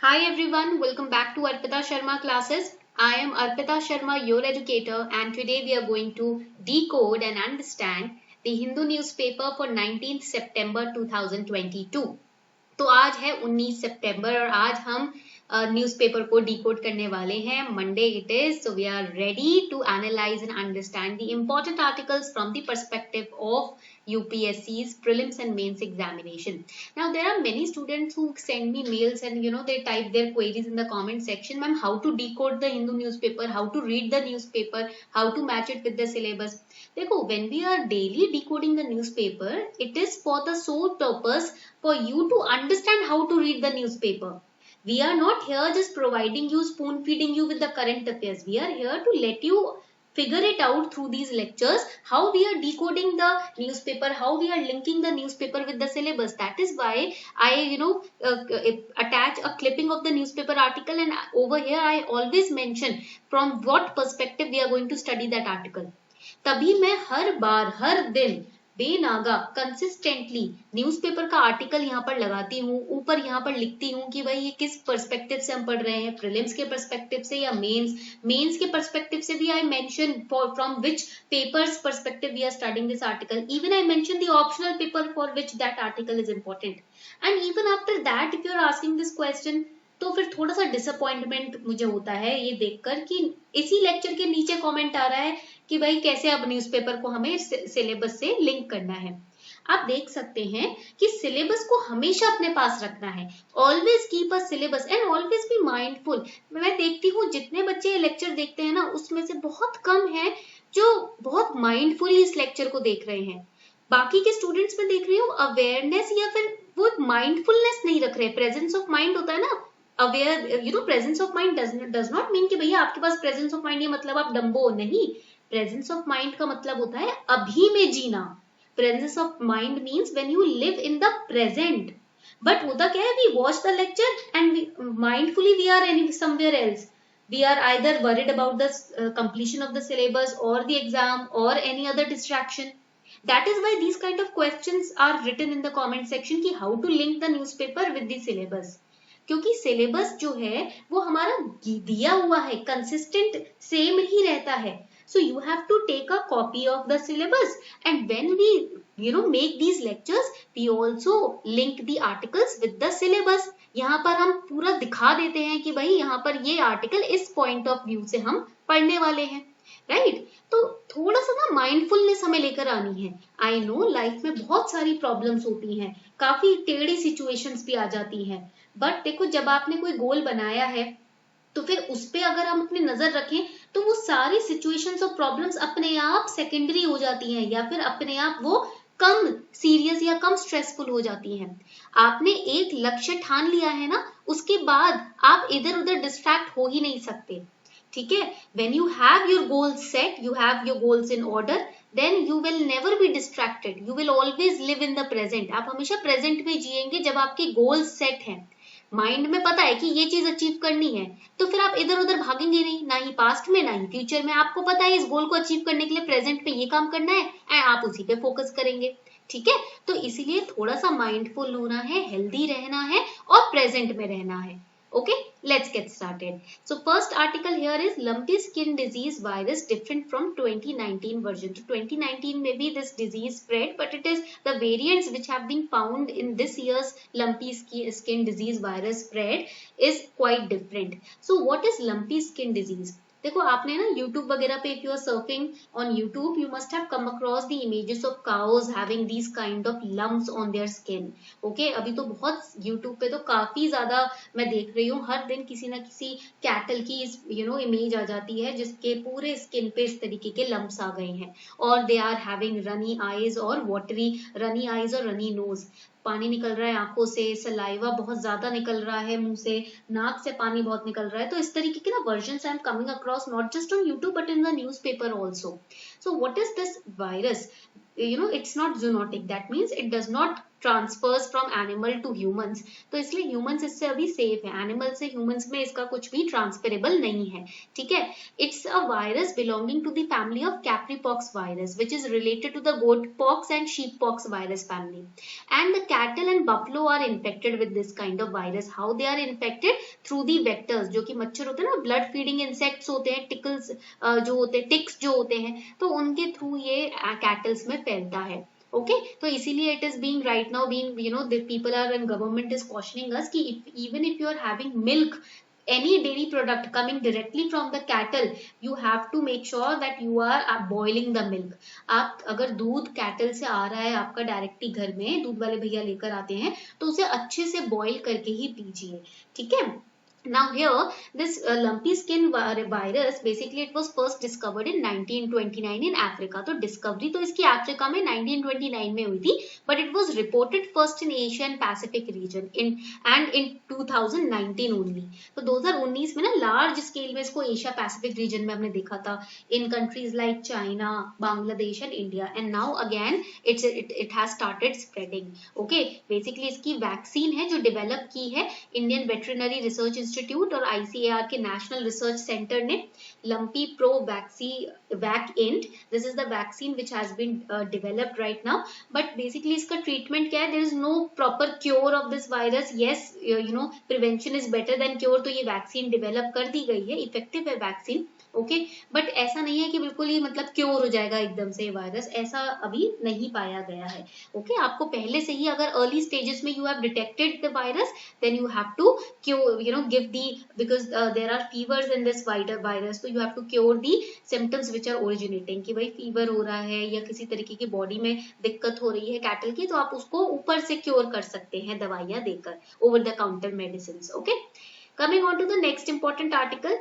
Hi everyone, welcome back to Arpita Sharma classes. I am Arpita Sharma, your educator, and today we are going to decode and understand the Hindu newspaper for 19th September 2022. तो आज है 19 सितंबर और आज हम newspaper को decode करने वाले हैं. Monday it is, so we are ready to analyse and understand the important articles from the perspective of UPSC's prelims and mains examination. Now there are many students who send me mails and they type their queries in the comment section. Ma'am, how to decode the Hindu newspaper, how to read the newspaper, how to match it with the syllabus. देखो, when we are daily decoding the newspaper, it is for the sole purpose for you to understand how to read the newspaper. We are not here just providing you, spoon feeding you with the current affairs. We are here to let you figure it out through these lectures, how we are decoding the newspaper, how we are linking the newspaper with the syllabus. That is why I attach a clipping of the newspaper article, and over here I always mention from what perspective we are going to study that article. तभी मैं हर बार हर दिन बेनागा consistently newspaper का article यहाँ पर लगाती हूँ, ऊपर यहाँ पर लिखती हूँ कि भाई ये किस पर्सपेक्टिव से हम पढ़ रहे हैं, प्रीलिम्स के पर्सपेक्टिव से या मेंस के पर्सपेक्टिव से भी. I mention from which papers perspective we are studying this article. Even I mention the optional paper for which that article is important. And even after that if you are asking this question, तो फिर थोड़ा सा disappointment मुझे होता है ये देखकर कि इसी लेक्चर के नीचे कमेंट आ रहा है कि भाई कैसे अब न्यूज़पेपर को हमें सिलेबस से लिंक करना है. आप देख सकते हैं कि सिलेबस को हमेशा अपने पास रखना है. Always keep a syllabus and always be mindful. मैं देखती हूँ जितने बच्चे लेक्चर देखते हैं ना, उसमें से बहुत कम है जो बहुत माइंडफुली इस लेक्चर को देख रहे हैं. बाकी के स्टूडेंट्स में देख रही हूँ अवेयरनेस या फिर वो माइंडफुलनेस नहीं रख रहे. प्रेजेंस ऑफ माइंड होता है ना, aware presence of mind does not mean कि भैया आपके पास प्रेजेंस ऑफ माइंड ये मतलब आप डम्बो नहीं. प्रेजेंस ऑफ माइंड का मतलब होता है अभी में जीना. Presence of mind means when you live in the present. But होता क्या है, we watch the lecture and mindfully we are any somewhere else. We are either worried about the completion of the syllabus or the exam or any other distraction. That is why these kind of questions are written in the comment section कि how to link the newspaper with the syllabus. क्योंकि syllabus जो है वो हमारा दिया हुआ है, consistent same ही रहता है. So you have to take a copy of the syllabus and when we make these lectures we also link the articles with the syllabus. यहाँ पर हम पूरा दिखा देते हैं कि भाई यहाँ पर ये आर्टिकल इस पॉइंट ऑफ व्यू से हम पढ़ने वाले हैं, राइट. तो थोड़ा सा ना माइंडफुलनेस हमें लेकर आनी है. आई नो लाइफ में बहुत सारी प्रॉब्लम्स होती हैं, काफी टेढ़ी सिचुएशंस भी आ जाती हैं. बट देखो, जब आपने कोई गोल बनाया है तो फिर उस पे अगर हम अपनी नजर रखें तो वो सारी सिचुएशंस और प्रॉब्लम्स अपने आप सेकेंडरी हो जाती हैं या फिर अपने आप वो कम सीरियस या कम स्ट्रेसफुल हो जाती हैं. आपने एक लक्ष्य ठान लिया है ना, उसके बाद आप इधर उधर डिस्ट्रैक्ट हो ही नहीं सकते. ठीक है, when you have your goals set, you have your goals in order, then you will never be distracted. You will always live in the present. आप हमेशा प्रेजेंट में जिएंगे जब आपके गोल्स सेट हैं. माइंड में पता है कि ये चीज अचीव करनी है, तो फिर आप इधर उधर भागेंगे नहीं, ना ही पास्ट में ना ही फ्यूचर में. आपको पता है इस गोल को अचीव करने के लिए प्रेजेंट में ये काम करना है एंड आप उसी पे फोकस करेंगे. ठीक है, तो इसीलिए थोड़ा सा माइंडफुल होना है, हेल्दी रहना है और प्रेजेंट में रहना है. Okay, let's get started. So first article here is lumpy skin disease virus different from 2019 version. So 2019 maybe this disease spread, but it is the variants which have been found in this year's lumpy skin disease virus spread is quite different. So what is lumpy skin disease? देखो, आपने ना YouTube वगैरह पे if you are surfing on YouTube, you must have come across the images of cows having these kind of lumps on their skin. Okay, अभी तो बहुत YouTube पे तो काफी ज्यादा मैं देख रही हूँ, हर दिन किसी ना किसी कैटल की इमेज आ जाती है जिसके पूरे स्किन पे इस तरीके के लम्प्स आ गए हैं. और they are having runny eyes और वाटरी रनी आईज और रनी नोज. पानी निकल रहा है आंखों से, सलाइवा बहुत ज्यादा निकल रहा है मुंह से, नाक से पानी बहुत निकल रहा है. तो इस तरीके के ना versions I am coming across not just on YouTube but in the newspaper also. So what is this virus? It's not zoonotic. That means it does not transfers from animal to humans, तो इसलिए humans इससे अभी safe है, animal से humans में इसका कुछ भी ट्रांसफरेबल नहीं है, ठीक है। It's a virus belonging to the family of capripox virus which is related to the goat pox and sheep pox virus family, and the cattle and buffalo are infected with this kind of virus. How they are infected? Through the vectors, जो कि मच्छर होते हैं ना, blood feeding insects होते हैं, tickles जो होते हैं, टिक्स जो होते हैं, तो उनके थ्रू ये कैटल्स में फैलता है, ओके। तो इसीलिए it is being right now being, you know, the people are and government is cautioning us कि even if you are having milk, any dairy product coming directly from the cattle, you have to make sure that you are boiling the milk. आप अगर दूध cattle से आ रहा है आपका directly घर में, दूध वाले भैया लेकर आते हैं, तो उसे अच्छे से बॉईल करके ही पीजिए, ठीक है। Now here this lumpy skin virus basically it was first discovered in 1929 in Africa. तो डिस्कवरी तो इसकी अफ्रीका में 1929 में हुई थी, but it was reported first in Asia and Pacific region in 2019 only. तो 2019 में ना लार्ज स्केल में इसको एशिया पैसिफिक रीजन में हमने देखा था, in countries like China, Bangladesh and India, and now again it has started spreading. Okay, basically इसकी वैक्सीन है जो डेवलप की है इंडियन वेटरनरी रिसर्च इंस्टीट्यूट और ICAR के नेशनल रिसर्च सेंटर ने, lumpy pro vac ind, this is the vaccine which has been developed right now. But basically इसका treatment क्या है? There is no proper cure of this virus, yes you know prevention is better than cure, तो ये vaccine develop कर दी गई है, effective है vaccine, okay. But ऐसा नहीं है कि बिल्कुल ही मतलब क्योर हो जाएगा एकदम से वायरस, ऐसा अभी नहीं पाया गया है, ओके। आपको पहले से ही अगर अर्ली स्टेजेस में you have detected the virus, then you have to cure, you know, give the, because there are fevers in this virus, तो you have to cure the symptoms which are originating, कि भाई fever हो रहा है या किसी तरीके की बॉडी में दिक्कत हो रही है कैटल की, तो आप उसको ऊपर से क्योर कर सकते हैं दवाइयां देकर, over the counter medicine, okay. Coming on to the next important article,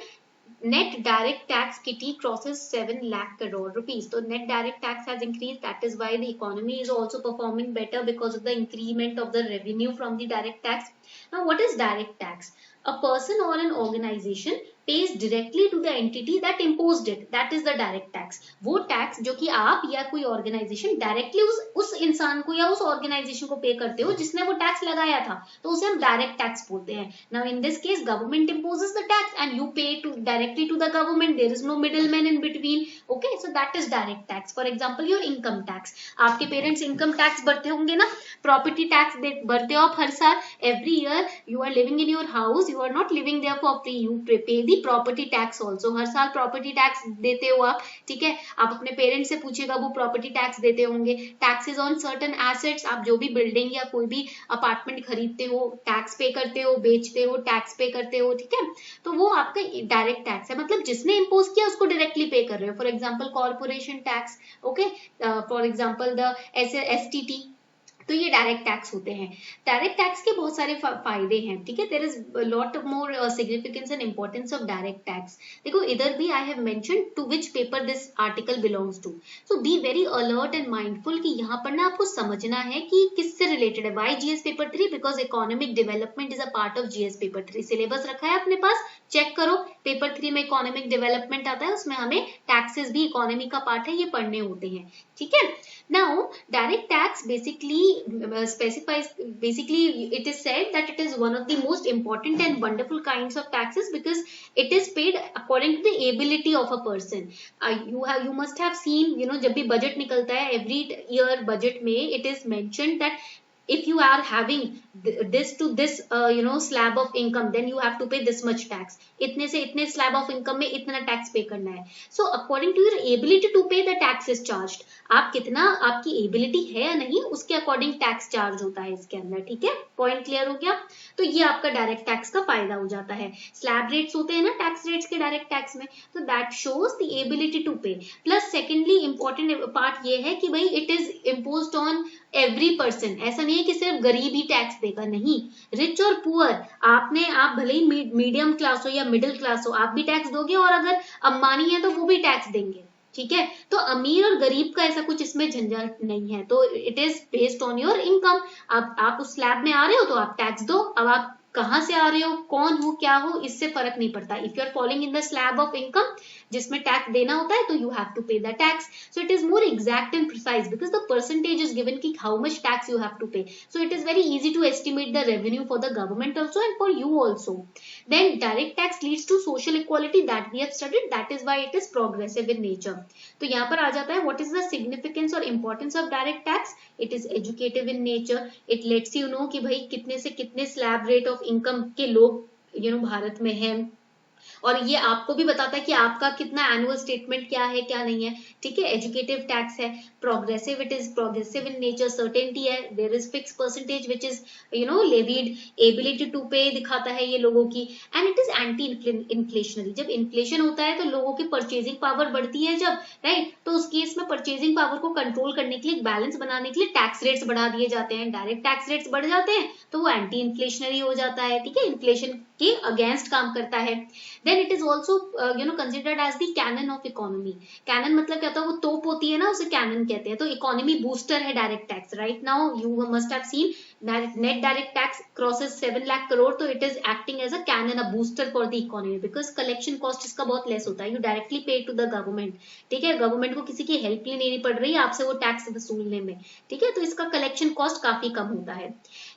net direct tax kitty crosses 7 lakh crore rupees. So net direct tax has increased, that is why the economy is also performing better because of the increment of the revenue from the direct tax. Now what is direct tax? A person or an organization pays directly to the entity that imposed it, that is the direct tax. वो tax जो कि आप या कोई organisation directly उस इंसान को या उस ऑर्गेनाइजेशन को पे करते हो जिसने वो टैक्स लगाया था, तो उसे हम डायरेक्ट टैक्स बोलते हैं। Now in this case government imposes the tax and you pay to directly to the government, there is no middleman in between, okay, so that is direct tax. For example your income tax, आपके parents income tax भरते होंगे ना, property tax भरते हो आप हर साल, every year you are living in your house, you are not living there for free, you pay the property tax also, हर साल प्रॉपर्टी टैक्स देते हो आप, ठीक है। आप अपने पेरेंट्स से पूछिएगा, वो प्रॉपर्टी टैक्स देते होंगे। टैक्सेस ऑन सर्टेन एसेट्स, आप जो भी बिल्डिंग या कोई भी अपार्टमेंट खरीदते हो टैक्स पे करते हो, बेचते हो टैक्स पे करते हो, ठीक है। तो वो आपका डायरेक्ट टैक्स है, मतलब जिसने इम्पोज किया उसको डायरेक्टली पे कर रहे हो। For example corporation tax, okay, for example the STT, तो ये डायरेक्ट टैक्स होते हैं। डायरेक्ट टैक्स के बहुत सारे फायदे हैं, ठीक है। There is lot more significance and importance of direct tax. देखो इधर भी I have mentioned to which paper this article belongs to, so be very alert and mindful कि यहाँ पर ना आपको समझना है कि किससे रिलेटेड है। Why GS paper 3? Because economic development is a part of GS paper 3। Syllabus रखा है अपने पास, चेक करो, पेपर 3 में इकोनॉमिक डेवलपमेंट आता है, उसमें हमें टैक्सेस भी इकोनॉमी का पार्ट है, ये पढ़ने होते हैं, ठीक है। Now direct tax basically specifies, basically it is said that it is one of the most important and wonderful kinds of taxes because it is paid according to the ability of a person. You must have seen, you know, जब भी budget निकलता है every year budget में it is mentioned that if you are having this to this you know slab of income, then you have to pay this much tax. इतने से इतने slab of income में इतना tax पे करना है। So according to your ability to pay, the tax is charged. आप कितना, आपकी एबिलिटी है या नहीं, उसके अकॉर्डिंग टैक्स चार्ज होता है इसके अंदर, ठीक है। पॉइंट क्लियर हो गया? तो ये आपका डायरेक्ट टैक्स का फायदा हो जाता है। स्लैब रेट्स होते हैं ना टैक्स रेट्स के डायरेक्ट टैक्स में, तो that shows the ability to pay. Plus secondly important part ये है कि भाई it is imposed on every person, ऐसा नहीं है कि सिर्फ गरीब ही टैक्स देगा, नहीं, रिच और पुअर, आप भले ही मीडियम क्लास हो या मिडिल क्लास हो, आप भी टैक्स दोगे, और अगर अंबानी है तो वो भी टैक्स देंगे, ठीक है। तो अमीर और गरीब का ऐसा कुछ इसमें झंझट नहीं है, तो it is based on your income. आप उस स्लैब में आ रहे हो तो आप टैक्स दो, अब आप कहाँ से आ रहे हो, कौन हो, क्या हो, इससे फर्क नहीं पड़ता. If you are following in the slab of income जिसमें टैक्स देना होता है तो you have to pay the tax. So it is more exact and precise because the percentage is given कि how much tax you have to pay. So it is very easy to estimate the revenue for the government also and for you also. Then direct tax leads to social equality that we have studied, that is why it is progressive in nature. तो यहाँ पर आ जाता है what is the significance or importance of direct tax. It is educative in nature. It lets you know कि भाई कितने से कितने slab rate of income के लोग भारत में हैं, और ये आपको भी बताता है कि आपका कितना एनुअल स्टेटमेंट क्या है क्या नहीं है. ठीक है, एजुकेटिव टैक्स है. Progressive, it is progressive in nature. Certainty है, there is fix percentage which is levied. Ability to pay दिखाता है ये लोगों की. And it is anti inflationary. जब इन्फ्लेशन होता है तो लोगों की परचेजिंग पावर बढ़ती है जब, राइट, तो उस केस में परचेजिंग पावर को कंट्रोल करने के लिए, बैलेंस बनाने के लिए टैक्स रेट्स बढ़ा दिए जाते हैं. डायरेक्ट टैक्स रेट्स बढ़ जाते हैं तो वो एंटी इन्फ्लेशनरी हो जाता है. ठीक है, इन्फ्लेशन के अगेंस्ट काम करता है. Then it is also considered as the cannon of economy. Cannon मतलब क्या होता है, वो तोप होती है ना, उसे cannon कहते हैं. तो economy booster है direct tax. Right now you must have seen net direct tax crosses 7 lakh crore, तो it is acting as a cannon, a booster for the economy because collection cost इसका बहुत less होता है. You directly pay to the government. ठीक है, government को किसी की हेल्प लेनी नहीं पड़ रही है आपसे वो टैक्स वसूलने में. ठीक है, तो इसका कलेक्शन कॉस्ट काफी कम होता है.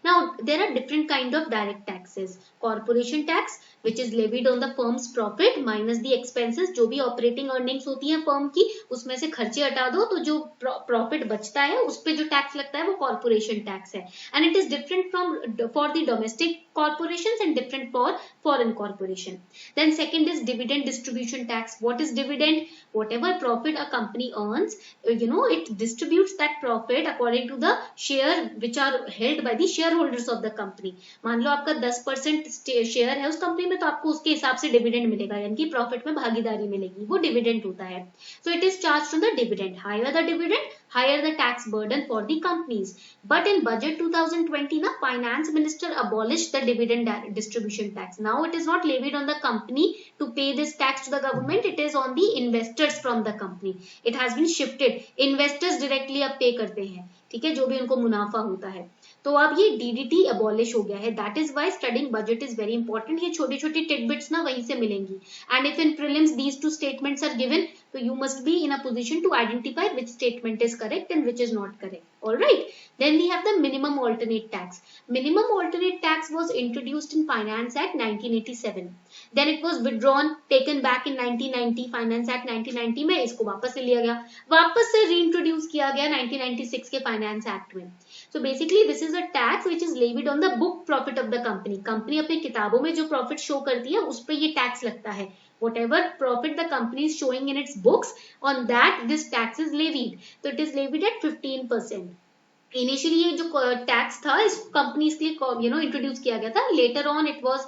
Now there are different kind of direct taxes. Corporation tax which is levied on the firm's profit minus the expenses. जो भी ऑपरेटिंग अर्निंग्स होती है फर्म की उसमें से खर्चे हटा दो तो जो प्रॉफिट बचता है उस पे जो टैक्स लगता है वो कॉर्पोरेशन टैक्स है. And it is different from for the domestic corporations and different for foreign corporation. Then second is dividend distribution tax. What is dividend? Whatever profit a company earns, it distributes that profit according to the share which are held by the shareholders of the company. मान लो आपका 10% share है उस company में तो आपको उसके हिसाब से डिविडेंड मिलेगा, यानी कि प्रॉफिट में भागीदारी मिलेगी, वो डिविडेंड होता है. So it is charge on the dividend. Higher the dividend, higher the tax burden for the companies. But in budget 2020 na finance minister abolished the dividend distribution tax. Now it is not levied on the company to pay this tax to the government, it is on the investors from the company. It has been shifted. Investors directly अब पे करते हैं, ठीक है, जो भी उनको मुनाफा होता है. तो अब ये DDT अबॉलिश हो गया है. That is why studying budget is very important. ये छोटी छोटी टिडबिट्स ना वहीं से मिलेंगी. And if in prelims these two statements are given तो you must be in a position to identify which statement is correct and which is not correct. All right. Then we have the minimum alternate tax. Minimum alternate tax was introduced in Finance Act 1987. Then it was withdrawn, taken back in 1990. Finance Act 1990 में इसको वापस से लिया गया, वापस से reintroduce किया गया 1996 के Finance Act में. So basically this is a tax which is levied on the book profit of the company. Company अपनी किताबों में जो प्रॉफिट शो करती है उस पर ये टैक्स लगता है. Whatever profit the company is showing in its books, on that this tax is levied. So it is levied at 15%. Initially ये जो टैक्स था इस कंपनीज के लिए इंट्रोड्यूस किया गया था. Later on it was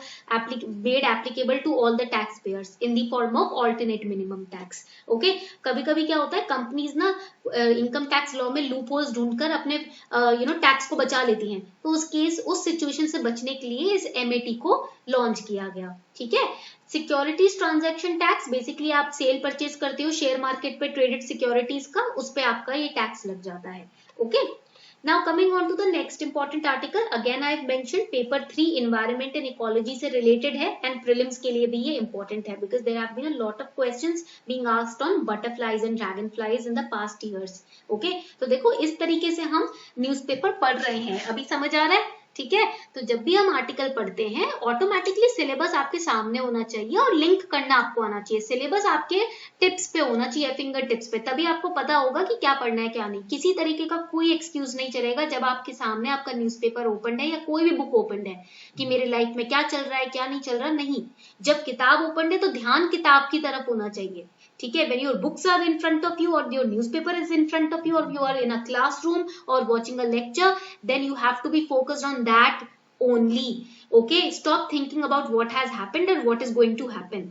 made applicable to all the tax payers in the form of alternate minimum tax. Okay, कभी कभी क्या होता है कंपनीज ना इनकम टैक्स लॉ में लूप होल्स ढूंढकर अपने टैक्स को बचा लेती हैं. तो उस सिचुएशन से बचने के लिए इस MAT को लॉन्च किया गया. ठीक है. सिक्योरिटीज ट्रांजैक्शन टैक्स, बेसिकली आप सेल परचेज करते हो शेयर मार्केट पे ट्रेडेड सिक्योरिटीज का, उस पे आपका ये टैक्स लग जाता है. Okay. Now coming on to the next important article, again I have mentioned paper 3 environment and ecology से related है and prelims के लिए भी ये important है because there have been a lot of questions being asked on butterflies and dragonflies in the past years. Okay, तो देखो इस तरीके से हम न्यूज़पेपर पढ़ रहे हैं. अभी समझ आ रहा है? ठीक है. तो जब भी हम आर्टिकल पढ़ते हैं ऑटोमेटिकली सिलेबस आपके सामने होना चाहिए और लिंक करना आपको आना चाहिए. सिलेबस आपके टिप्स पे होना चाहिए, फिंगर टिप्स पे, तभी आपको पता होगा कि क्या पढ़ना है क्या नहीं. किसी तरीके का कोई एक्सक्यूज नहीं चलेगा जब आपके सामने आपका न्यूज़पेपर ओपन है या कोई भी बुक ओपन है कि मेरे लाइफ में क्या चल रहा है क्या नहीं चल रहा. नहीं, जब किताब ओपन है तो ध्यान किताब की तरफ होना चाहिए. ठीक है. When your books are in front of you or your newspaper is in front of you or you are in a classroom or watching a lecture, then you have to be focused on that only. Okay, stop thinking about what has happened and what is going to happen.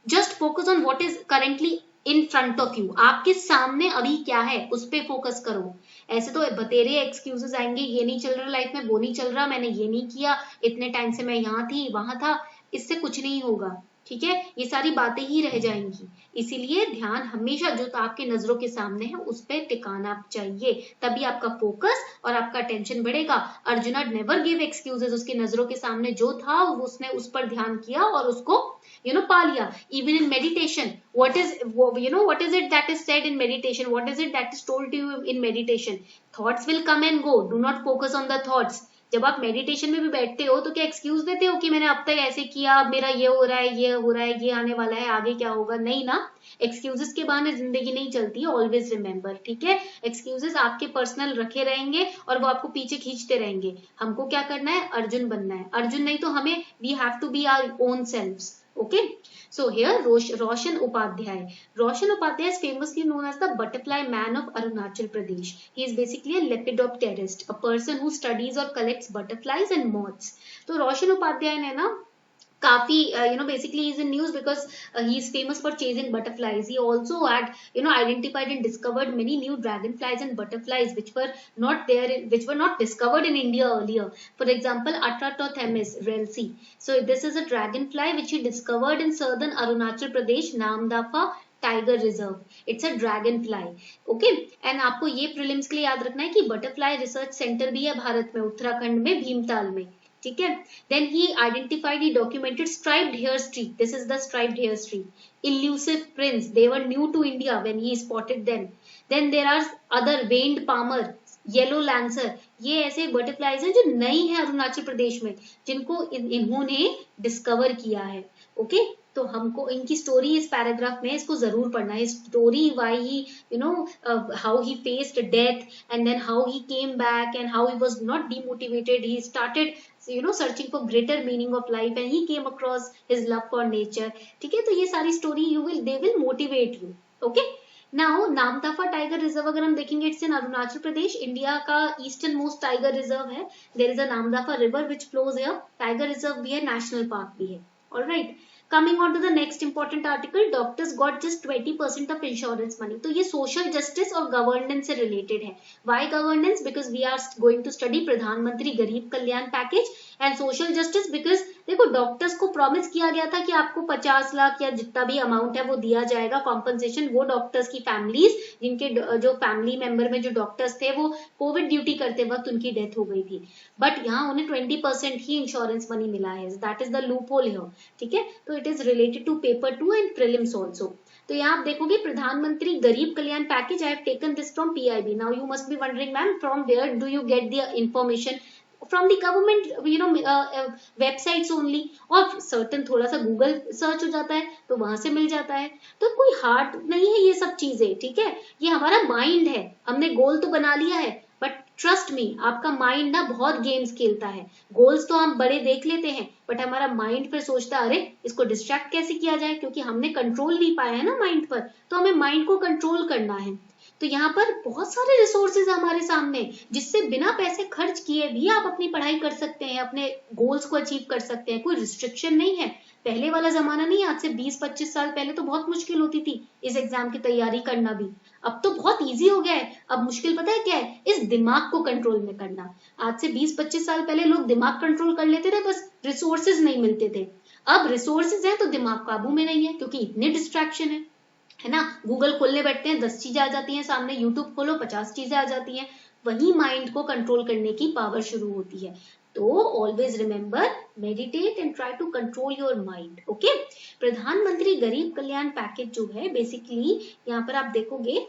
Just focus on what is currently in front of you. आपके सामने अभी क्या है उस पे focus करो. ऐसे तो बतेरे एक्सक्यूजेस आएंगे, ये नहीं चल रहा लाइफ में, वो नहीं चल रहा, मैंने ये नहीं किया, इतने टाइम से मैं यहाँ थी वहां था, इससे कुछ नहीं होगा. ठीक है, ये सारी बातें ही रह जाएंगी। इसीलिए ध्यान हमेशा जो आपके नजरों के सामने है उस पर टिकाना चाहिए, तभी आपका फोकस और आपका टेंशन बढ़ेगा। अर्जुना नेवर गिव एक्सक्यूजेस, उसकी नजरों के सामने जो था उसने उस पर ध्यान किया और उसको पा लिया। Even in meditation, what is it that is said in meditation, what is it that is told to you in meditation? Thoughts will come and go, do not focus on the thoughts। जब आप meditation में भी बैठते हो तो क्या excuse देते हो कि मैंने अब तक ऐसे किया, अब मेरा ये हो रहा है, ये हो रहा है, ये आने वाला है, आगे क्या होगा? नहीं ना, एक्सक्यूजेस के बहाने जिंदगी नहीं चलती है। ऑलवेज रिमेंबर, ठीक है, एक्सक्यूजेस आपके पर्सनल रखे रहेंगे और वो आपको पीछे खींचते रहेंगे। हमको क्या करना है? अर्जुन बनना है। अर्जुन नहीं तो हमें we have to be our own selves. Okay, so here Roshan Upadhyay. Roshan Upadhyay is famously known as the butterfly man of Arunachal Pradesh. He is basically a lepidopterist, a person who studies or collects butterflies and moths. तो Roshan Upadhyay ने ना काफी basically he's in news because he is famous for chasing butterflies. He also had identified and discovered many new dragonflies and butterflies which were not there, which were not discovered in India earlier. For example, Atratothemis relsi. So this is a dragonfly which he discovered in southern Arunachal Pradesh, Namdapha tiger reserve. It's a dragon fly. Okay, and आपको ये prelims के लिए याद रखना है कि butterfly research centre भी है भारत में, उत्तराखंड में भीमताल में, ठीक है। Then he identified, he documented striped hair streak, this is the striped hair streak. Elusive prince, they were new to India when he spotted them. Then there are other veined palmer, yellow lancer, ये ऐसे butterflies हैं जो नई है अरुणाचल प्रदेश में, जिनको इन्होंने discover किया है। ओके, तो हमको इनकी स्टोरी इस पैराग्राफ में इसको जरूर पढ़ना है। Story why he how he faced death and then how he came back and how he was not demotivated, he started searching for greater meaning of life and he came across his love for nature. ठीक है, तो ये सारी story they will motivate you. Okay, now Namdapha tiger reserve अगर हम देखेंगे, it's in Arunachal Pradesh, India का eastern most tiger reserve है। There is a Namdapha river which flows here, tiger reserve भी है, नेशनल पार्क भी है। Alright, coming on to the next important article, doctors got just 20% of insurance money। तो ये social justice और governance से related है। Why governance? Because we are going to study Pradhan Mantri गरीब कल्याण package, and social justice because देखो doctors को promise किया गया था कि आपको 50 लाख या जितना भी अमाउंट है वो दिया जाएगा कॉम्पनसेशन, वो डॉक्टर्स की फैमिलीज जिनके जो फैमिली मेंबर में जो डॉक्टर्स थे वो कोविड ड्यूटी करते वक्त उनकी डेथ हो गई थी, बट यहाँ उन्हें 20% ही इंश्योरेंस मनी मिला है। That is the loophole here. ठीक है, तो it is related to paper 2 and prelims also. तो यहाँ आप देखोगे प्रधानमंत्री गरीब कल्याण package, I have taken this from PIB। Now you must be wondering ma'am from where do you get the information? from the government websites only, और certain थोड़ा सा Google search हो जाता है तो वहां से मिल जाता है। तो कोई हार्ड नहीं है ये सब चीजें, ठीक है, ये हमारा माइंड है, हमने गोल तो बना लिया है, बट ट्रस्ट मी आपका माइंड ना बहुत गेम्स खेलता है। गोल्स तो हम बड़े देख लेते हैं, बट हमारा माइंड फिर सोचता है अरे इसको डिस्ट्रैक्ट कैसे किया जाए, क्योंकि हमने कंट्रोल नहीं पाया है ना माइंड पर, तो हमें माइंड को कंट्रोल करना है। तो यहाँ पर बहुत सारे रिसोर्सेज हमारे सामने, जिससे बिना पैसे खर्च किए भी आप अपनी पढ़ाई कर सकते हैं, अपने गोल्स को अचीव कर सकते हैं, कोई रिस्ट्रिक्शन नहीं है। पहले वाला जमाना नहीं, आज से 20-25 साल पहले तो बहुत मुश्किल होती थी इस एग्जाम की तैयारी करना भी, अब तो बहुत इजी हो गया है। अब मुश्किल पता है क्या है? इस दिमाग को कंट्रोल में करना। आज से 20-25 साल पहले लोग दिमाग कंट्रोल कर लेते थे, बस रिसोर्सेज नहीं मिलते थे। अब रिसोर्सेज है तो दिमाग काबू में नहीं है, क्योंकि इतने डिस्ट्रैक्शन है ना। गूगल खोलने बैठते हैं 10 चीजें आ जाती हैं सामने, यूट्यूब खोलो 50 चीजें आ जाती हैं, वही माइंड को कंट्रोल करने की पावर शुरू होती है। तो always remember, meditate and try to control your mind. Okay, Pradhan Mantri गरीब कल्याण पैकेज जो है बेसिकली यहाँ पर आप देखोगे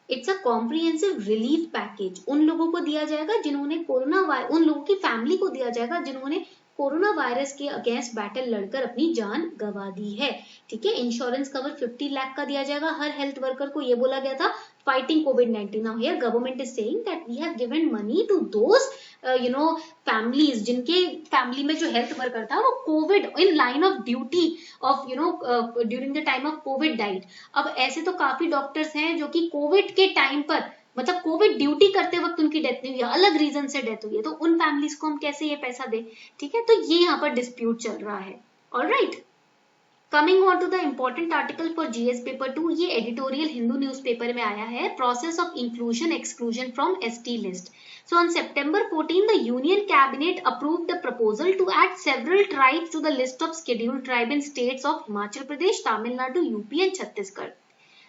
it's a comprehensive relief package. उन लोगों को दिया जाएगा जिन्होंने उन लोगों की फैमिली को दिया जाएगा जिन्होंने कोरोना वायरस के अगेंस्ट बैटल लड़कर अपनी जान गंवा दी है। ठीक है, इंश्योरेंस कवर 50 लाख का दिया जाएगा हर हेल्थ वर्कर को, ये बोला गया था fighting COVID-19। Now here government is saying that we have given money to those families जिनके फैमिली में जो हेल्थ वर्कर था वो covid in line of duty of during the time of covid died. अब ऐसे तो काफी डॉक्टर्स हैं जो कि कोविड के टाइम पर, मतलब कोविड ड्यूटी करते वक्त उनकी डेथ नहीं हुई है, अलग रीजन से डेथ हुई है, तो उन फैमिलीज को हम कैसे ये पैसा दें? ठीक है, तो ये यहाँ पर डिस्प्यूट चल रहा है। Alright, coming on to the important article for GS paper 2, ये एडिटोरियल हिंदू न्यूज़पेपर में आया है, process of inclusion exclusion from ST list. So on September 14, the Union Cabinet approved the proposal to add several tribes to the list of scheduled tribe in states of Himachal Pradesh, Tamil Nadu, UP and Chhattisgarh.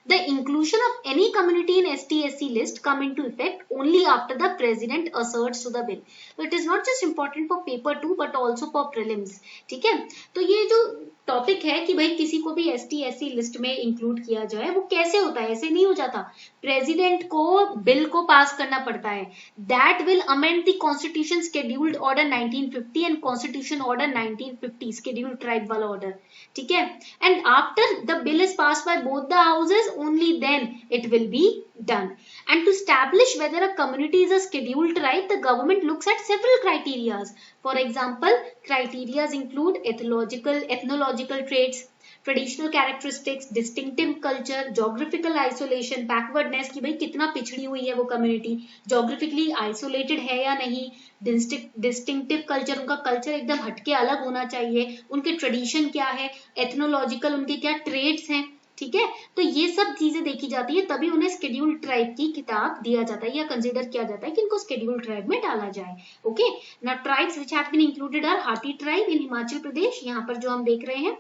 The inclusion of any community in ST/SC list come into effect only after the president asserts to the bill. So it is not just important for paper 2 but also for prelims. ठीक है, तो ये जो topic है कि भाई किसी को भी ST/SC लिस्ट में इंक्लूड किया जाए, वो कैसे होता है? ऐसे नहीं हो जाता, प्रेसिडेंट को बिल को पास करना पड़ता है. That will amend the constitution scheduled order 1950 and constitution order 1950 scheduled tribe वाला ऑर्डर. ठीक है, and after the bill is pass by both the houses only then it will be done. And to establish whether a community is a scheduled tribe, the government looks at several criteria. For example, criteria include ethnological traits, traditional characteristics, distinctive culture, geographical isolation, backwardness कि भाई कितना पिछड़ी हुई है वो community, geographically isolated है या नहीं, डिस्टिंक्टिव कल्चर, उनका कल्चर एकदम हटके अलग होना चाहिए, उनके ट्रेडिशन क्या है, एथनोलॉजिकल उनके क्या ट्रेड्स हैं. ठीक है, तो ये सब चीजें देखी जाती है, तभी उन्हें शेड्यूल्ड ट्राइब की किताब दिया जाता है या कंसीडर किया जाता है कि इनको शेड्यूल्ड ट्राइब में डाला जाए. Okay, now tribes which have been included are Hatti tribe in Himachal Pradesh, यहाँ पर जो हम देख रहे हैं.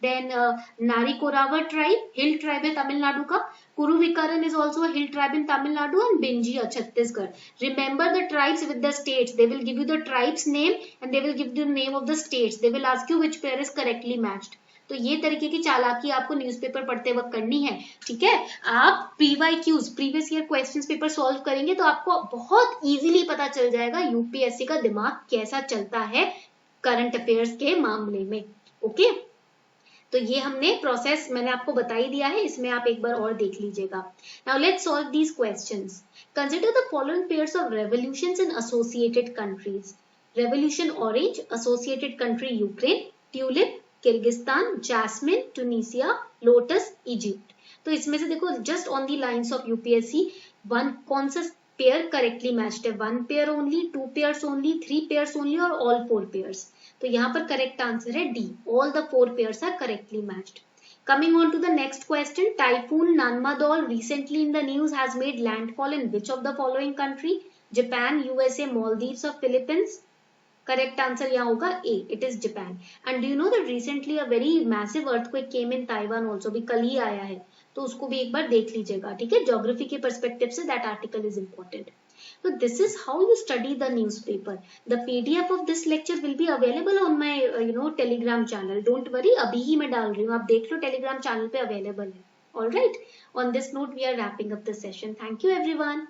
देन नारी कोरावर ट्राइब, हिल ट्राइब है तमिलनाडु का. कुरुविकरन is also a hill tribe in Tamil Nadu and Binjia, Chhattisgarh. Remember the tribes with the states. They will give you the tribe's name and they will give you the name of the states. They will ask you which pair is correctly matched. तो ये तरीके की चालाकी आपको newspaper पढ़ते वक्त करनी है. ठीक है, आप PYQs previous year questions paper solve करेंगे तो आपको बहुत इजीली पता चल जाएगा यूपीएससी का दिमाग कैसा चलता है करंट अफेयर्स के मामले में. ओके, तो ये हमने प्रोसेस मैंने आपको बता ही दिया है, इसमें आप एक बार और देख लीजिएगा. Now let's solve these questions. Consider the following pairs of revolutions in associated countries. Revolution orange, associated country Ukraine. Tulip Kyrgyzstan. Jasmine Tunisia. Lotus Egypt. तो इसमें से देखो just on the lines of UPSC one कौन सा pair correctly matched है. 1 pair only, 2 pairs only, 3 pairs only और all 4 pairs. तो यहाँ पर करेक्ट आंसर है D, all the 4 pairs are correctly matched. Coming on to the next question, Typhoon Nanmadol recently in the news has made landfall in which of the following country? Japan, USA, Maldives or Philippines? Correct answer यहाँ होगा A, it is Japan. And do you know that recently a very massive earthquake came in Taiwan also? भी कल ही आया है, तो उसको भी एक बार देख लीजिएगा. ठीक है, ज्योग्राफी के पर्सपेक्टिव से that article is important. So this is how you study the newspaper. The PDF of this lecture will be available on my Telegram channel. Don't worry, अभी ही मैं डाल रही हूँ, आप देख लो Telegram channel पे available है. All right. On this note, we are wrapping up the session. Thank you everyone.